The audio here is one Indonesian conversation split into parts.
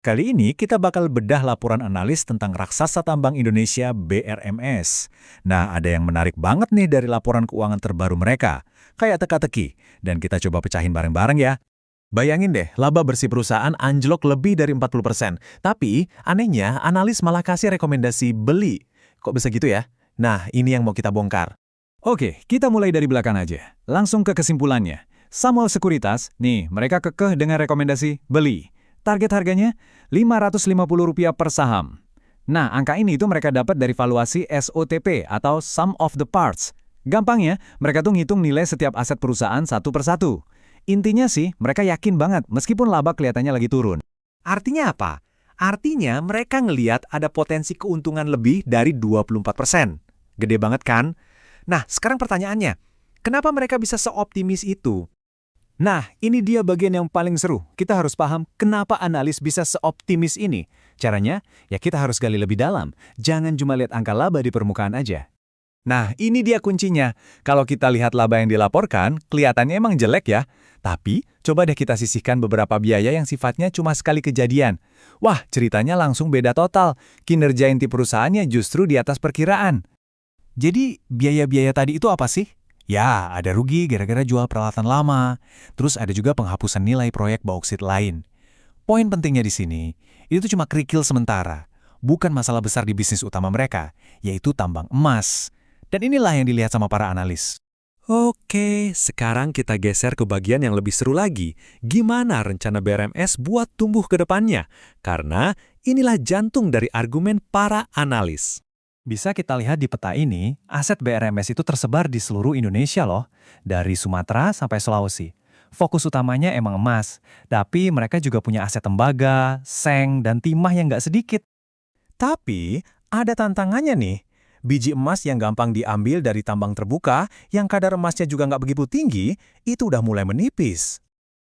Kali ini kita bakal bedah laporan analis tentang raksasa tambang Indonesia BRMS. Nah, ada yang menarik banget nih dari laporan keuangan terbaru mereka. Kayak teka-teki, dan kita coba pecahin bareng-bareng ya. Bayangin deh, laba bersih perusahaan anjlok lebih dari 40%. Tapi, anehnya, analis malah kasih rekomendasi beli. Kok bisa gitu ya? Nah, ini yang mau kita bongkar. Oke, kita mulai dari belakang aja. Langsung ke kesimpulannya. Samuel Sekuritas, nih mereka kekeh dengan rekomendasi beli. Target harganya Rp550 per saham. Nah, angka ini itu mereka dapat dari valuasi SOTP atau Sum of the Parts. Gampangnya, mereka tuh ngitung nilai setiap aset perusahaan satu per satu. Intinya sih, mereka yakin banget meskipun laba kelihatannya lagi turun. Artinya apa? Artinya mereka ngeliat ada potensi keuntungan lebih dari 24%. Gede banget kan? Nah, sekarang pertanyaannya, kenapa mereka bisa seoptimis itu? Nah, ini dia bagian yang paling seru. Kita harus paham kenapa analis bisa seoptimis ini. Caranya, ya kita harus gali lebih dalam. Jangan cuma lihat angka laba di permukaan aja. Nah, ini dia kuncinya. Kalau kita lihat laba yang dilaporkan, kelihatannya emang jelek ya. Tapi, coba deh kita sisihkan beberapa biaya yang sifatnya cuma sekali kejadian. Wah, ceritanya langsung beda total. Kinerja inti perusahaannya justru di atas perkiraan. Jadi, biaya-biaya tadi itu apa sih? Ya, ada rugi gara-gara jual peralatan lama. Terus ada juga penghapusan nilai proyek bauksit lain. Poin pentingnya di sini, itu cuma kerikil sementara. Bukan masalah besar di bisnis utama mereka, yaitu tambang emas. Dan inilah yang dilihat sama para analis. Oke, sekarang kita geser ke bagian yang lebih seru lagi. Gimana rencana BRMS buat tumbuh ke depannya? Karena inilah jantung dari argumen para analis. Bisa kita lihat di peta ini, aset BRMS itu tersebar di seluruh Indonesia loh, dari Sumatera sampai Sulawesi. Fokus utamanya emang emas, tapi mereka juga punya aset tembaga, seng, dan timah yang nggak sedikit. Tapi, ada tantangannya nih. Biji emas yang gampang diambil dari tambang terbuka, yang kadar emasnya juga nggak begitu tinggi, itu udah mulai menipis.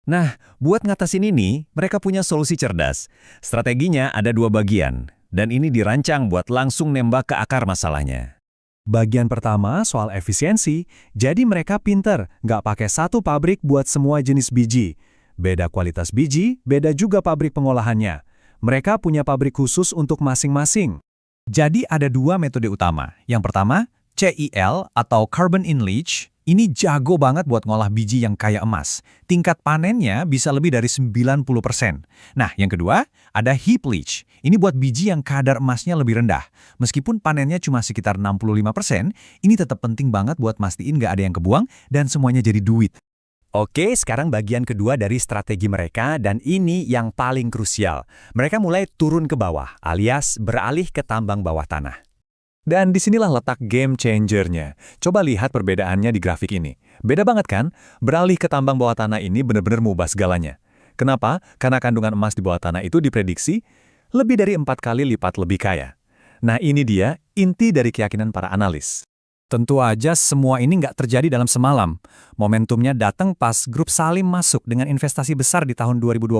Nah, buat ngatasin ini, mereka punya solusi cerdas. Strateginya ada dua bagian. Dan ini dirancang buat langsung nembak ke akar masalahnya. Bagian pertama soal efisiensi, jadi mereka pinter, nggak pakai satu pabrik buat semua jenis biji. Beda kualitas biji, beda juga pabrik pengolahannya. Mereka punya pabrik khusus untuk masing-masing. Jadi ada dua metode utama. Yang pertama, CIL atau Carbon in Leach. Ini jago banget buat ngolah biji yang kaya emas. Tingkat panennya bisa lebih dari 90%. Nah, yang kedua, ada heap leach. Ini buat biji yang kadar emasnya lebih rendah. Meskipun panennya cuma sekitar 65%, ini tetap penting banget buat mastiin nggak ada yang kebuang dan semuanya jadi duit. Oke, sekarang bagian kedua dari strategi mereka dan ini yang paling krusial. Mereka mulai turun ke bawah, alias beralih ke tambang bawah tanah. Dan disinilah letak game changer-nya. Coba lihat perbedaannya di grafik ini. Beda banget kan? Beralih ke tambang bawah tanah ini benar-benar mengubah segalanya. Kenapa? Karena kandungan emas di bawah tanah itu diprediksi lebih dari 4 kali lipat lebih kaya. Nah, ini dia inti dari keyakinan para analis. Tentu aja semua ini nggak terjadi dalam semalam. Momentumnya datang pas grup Salim masuk dengan investasi besar di tahun 2022.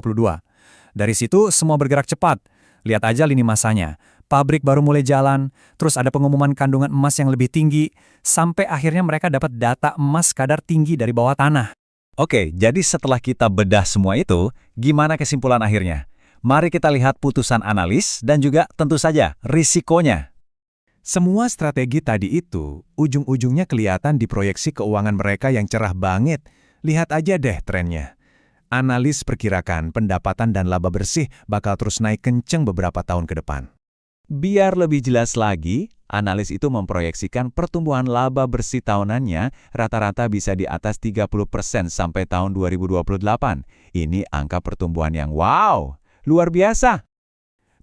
Dari situ semua bergerak cepat. Lihat aja lini masanya. Pabrik baru mulai jalan, terus ada pengumuman kandungan emas yang lebih tinggi, sampai akhirnya mereka dapat data emas kadar tinggi dari bawah tanah. Oke, jadi setelah kita bedah semua itu, gimana kesimpulan akhirnya? Mari kita lihat putusan analis dan juga tentu saja risikonya. Semua strategi tadi itu, ujung-ujungnya kelihatan di proyeksi keuangan mereka yang cerah banget. Lihat aja deh trennya. Analis perkirakan pendapatan dan laba bersih bakal terus naik kenceng beberapa tahun ke depan. Biar lebih jelas lagi, analis itu memproyeksikan pertumbuhan laba bersih tahunannya rata-rata bisa di atas 30% sampai tahun 2028. Ini angka pertumbuhan yang wow, luar biasa.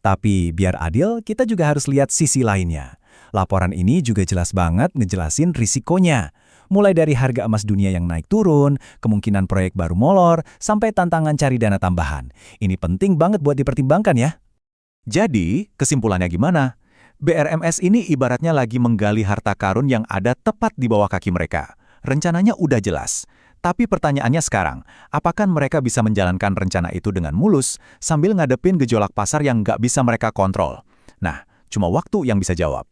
Tapi biar adil, kita juga harus lihat sisi lainnya. Laporan ini juga jelas banget ngejelasin risikonya. Mulai dari harga emas dunia yang naik turun, kemungkinan proyek baru molor, sampai tantangan cari dana tambahan. Ini penting banget buat dipertimbangkan ya. Jadi, kesimpulannya gimana? BRMS ini ibaratnya lagi menggali harta karun yang ada tepat di bawah kaki mereka. Rencananya udah jelas. Tapi pertanyaannya sekarang, apakah mereka bisa menjalankan rencana itu dengan mulus sambil ngadepin gejolak pasar yang nggak bisa mereka kontrol? Nah, cuma waktu yang bisa jawab.